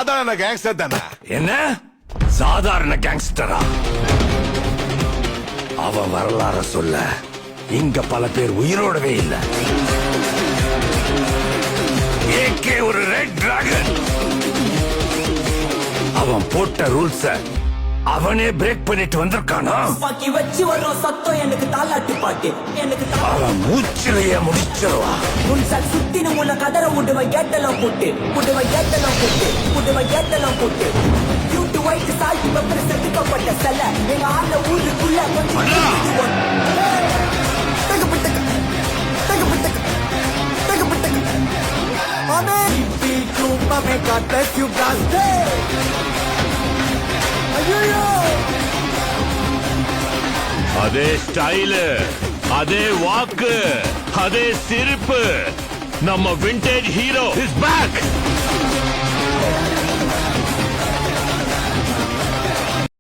சாதாரண கேங்ஸ்டர் தானே. என்ன சாதாரண கேங்ஸ்டரா? அவன் வரலாற சொல்ல இங்க பல பேர் உயிரோடவே இல்ல. ஏகே ஒரு ரெட் டிராகன். அவன் போட்ட ரூல்ஸ அவனே பிரேக் பண்ணிட்டு வந்திருக்கானா? பாக்கி வச்சு வரும் சத்தம் எனக்கு தாலாட்டு பாட்டு. எனக்கு அவன் மூச்சிலேயே முடிச்சிருவான். முன்சால் சுத்தின உன்னை கதற விடுவன் கேட்டெல்லாம் போட்டு விடுவன் கேட்டெல்லாம் போட்டு விடுவன் கேட்டெல்லாம் போட்டு யூட்டு வயிற்று சால்ட்டு பப்பர் செதுக்கப்பட்ட செல எங்க ஆள ஊருக்குள்ள அதே ஸ்டைலு, அதே வாக்கு, அதே சிரிப்பு. நம்ம விண்டேஜ் ஹீரோ இஸ் பேக்.